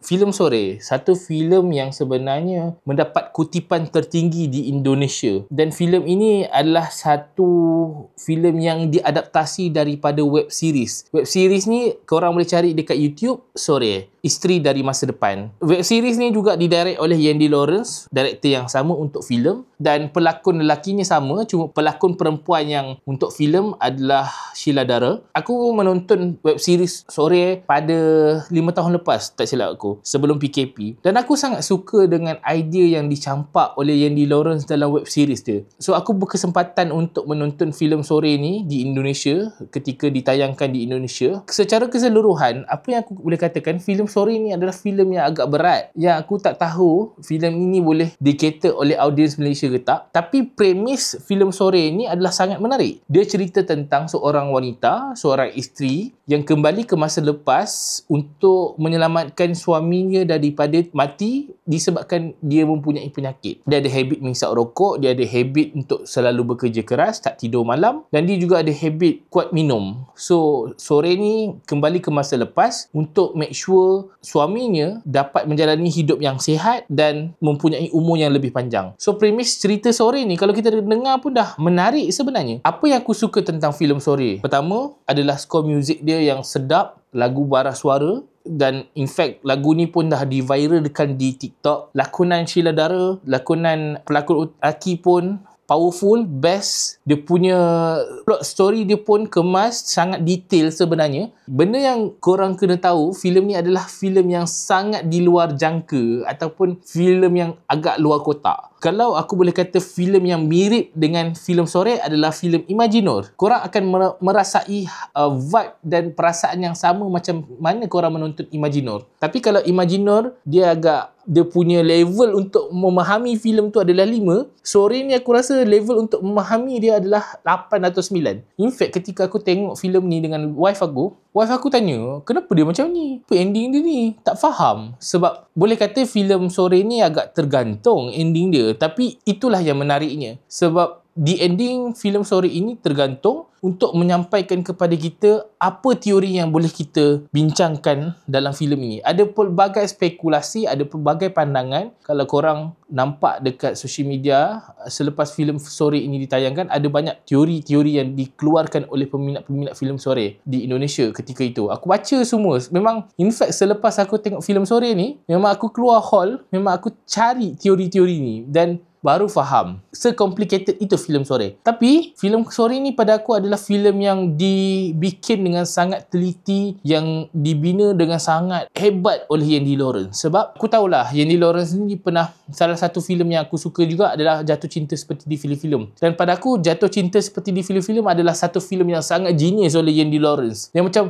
Filem Sore, satu filem yang sebenarnya mendapat kutipan tertinggi di Indonesia, dan filem ini adalah satu filem yang diadaptasi daripada web series. Web series ni korang boleh cari dekat YouTube, Sore, Isteri dari Masa Depan. Web series ni juga didirect oleh Yandy Lawrence, director yang sama untuk filem, dan pelakon lelakinya sama, cuma pelakon perempuan yang untuk filem adalah Sheila Dara. Aku menonton web series Sore pada 5 tahun lepas, tak silap aku, sebelum PKP, dan aku sangat suka dengan idea yang dicampak oleh Yandy Lawrence dalam web series dia. So aku berkesempatan untuk menonton filem Sore ni di Indonesia ketika ditayangkan di Indonesia. Secara keseluruhan, apa yang aku boleh katakan, filem Sore ni adalah filem yang agak berat, yang aku tak tahu filem ini boleh di-cater oleh audiens Malaysia ke tak. Tapi premis filem Sore ni adalah sangat menarik. Dia cerita tentang seorang wanita, seorang isteri yang kembali ke masa lepas untuk menyelamatkan suaminya daripada mati disebabkan dia mempunyai penyakit. Dia ada habit menghisap rokok, dia ada habit untuk selalu bekerja keras, tak tidur malam, dan dia juga ada habit kuat minum. So Sore ni kembali ke masa lepas untuk make sure suaminya dapat menjalani hidup yang sihat dan mempunyai umur yang lebih panjang. So premis cerita Sore ni kalau kita dengar pun dah menarik sebenarnya. Apa yang aku suka tentang filem Sore? Pertama adalah skor muzik dia yang sedap, lagu baras suara, dan in fact lagu ni pun dah di-viralkan di TikTok. Lakonan Sheila Dara, lakonan pelakon lelaki pun powerful, best. Dia punya plot story dia pun kemas, sangat detail sebenarnya. Benda yang korang kena tahu, filem ni adalah filem yang sangat di luar jangka ataupun filem yang agak luar kotak. Kalau aku boleh kata filem yang mirip dengan filem Sore adalah filem Imaginor. Korang akan merasai vibe dan perasaan yang sama macam mana korang menonton Imaginor. Tapi kalau Imaginor, dia punya level untuk memahami filem tu adalah 5. Sore ni aku rasa level untuk memahami dia adalah 8 atau 9. In fact, ketika aku tengok filem ni dengan wife aku tanya, kenapa dia macam ni? Apa ending dia ni? Tak faham. Sebab boleh kata filem Sore ni agak tergantung ending dia. Tapi itulah yang menariknya. Sebab di ending filem Sore ini tergantung untuk menyampaikan kepada kita apa teori yang boleh kita bincangkan dalam filem ini. Ada pelbagai spekulasi, ada pelbagai pandangan. Kalau korang nampak dekat social media selepas filem Sore ini ditayangkan, ada banyak teori-teori yang dikeluarkan oleh peminat-peminat filem Sore di Indonesia ketika itu. Aku baca semua. Memang in fact selepas aku tengok filem Sore ni, memang aku keluar hall, memang aku cari teori-teori ni dan baru faham se-complicated itu filem Sore. Tapi filem Sore ni pada aku adalah filem yang dibikin dengan sangat teliti, yang dibina dengan sangat hebat oleh Yandy Lawrence. Sebab aku tahulah Yandy Lawrence ni pernah, salah satu filem yang aku suka juga adalah Jatuh Cinta Seperti di Filem-Filem. Dan pada aku Jatuh Cinta Seperti di Filem-Filem adalah satu filem yang sangat genius oleh Yandy Lawrence. Yang macam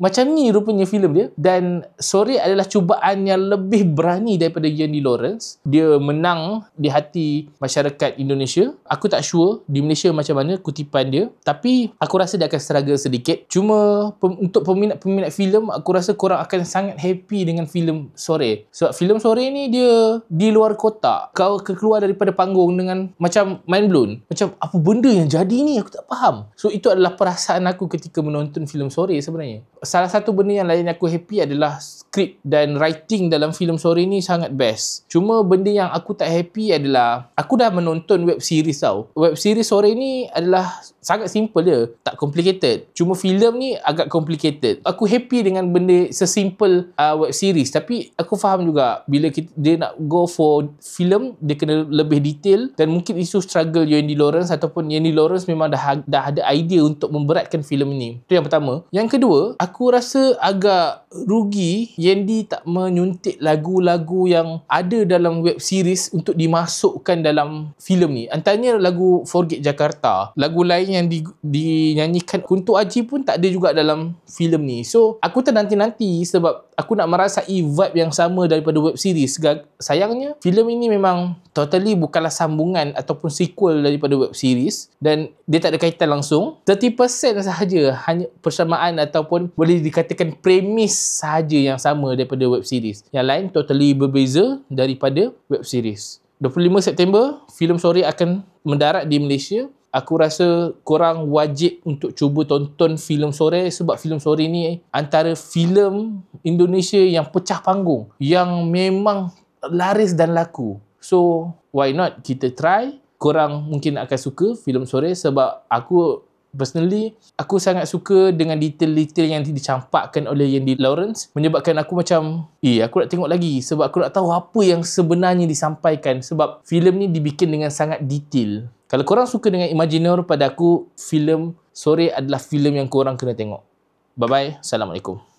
macam ni rupanya filem dia. Dan Sore adalah cubaan yang lebih berani daripada Yandy Lawrence. Dia menang di hati masyarakat Indonesia. Aku tak sure di Malaysia macam mana kutipan dia, tapi aku rasa dia akan struggle sedikit. Cuma untuk peminat-peminat filem, aku rasa korang akan sangat happy dengan filem Sore. Sebab filem Sore ni dia di luar kotak. Kau keluar daripada panggung dengan macam mind blown. Macam apa benda yang jadi ni, aku tak faham. So itu adalah perasaan aku ketika menonton filem Sore sebenarnya. Salah satu benda yang lain aku happy adalah skrip dan writing dalam filem Sore ni sangat best. Cuma benda yang aku tak happy adalah aku dah menonton web series tau. Web series Sore ni adalah sangat simple je, tak complicated. Cuma filem ni agak complicated. Aku happy dengan benda sesimple web series, tapi aku faham juga bila dia nak go for filem, dia kena lebih detail, dan mungkin isu struggle Yandy Lawrence ataupun Yandy Lawrence memang dah ada idea untuk memberatkan filem ini. Itu yang pertama. Yang kedua, aku rasa agak rugi Yandy tak menyuntik lagu-lagu yang ada dalam web series untuk dimasukkan dalam filem ni. Antaranya lagu Forget Jakarta. Lagu lain yang dinyanyikan Kunto Aji pun tak ada juga dalam filem ni. So aku ternanti-nanti sebab aku nak merasai vibe yang sama daripada web series. Sayangnya filem ini memang totally bukanlah sambungan ataupun sequel daripada web series, dan dia tak ada kaitan langsung. 30% sahaja hanya persamaan ataupun boleh dikatakan premis sahaja yang sama daripada web series. Yang lain totally berbeza daripada web series. 25 September filem Sore akan mendarat di Malaysia. aku rasa korang wajib untuk cuba tonton filem Sore, sebab filem Sore ni antara filem Indonesia yang pecah panggung, yang memang laris dan laku. So why not kita try. Korang mungkin akan suka filem Sore, sebab aku personally, aku sangat suka dengan detail-detail yang dicampakkan oleh Yendi Lawrence, menyebabkan aku macam, aku nak tengok lagi, sebab aku nak tahu apa yang sebenarnya disampaikan, sebab filem ni dibikin dengan sangat detail. Kalau korang suka dengan Imagineer, pada aku filem Sore adalah filem yang korang kena tengok. Bye-bye. Assalamualaikum.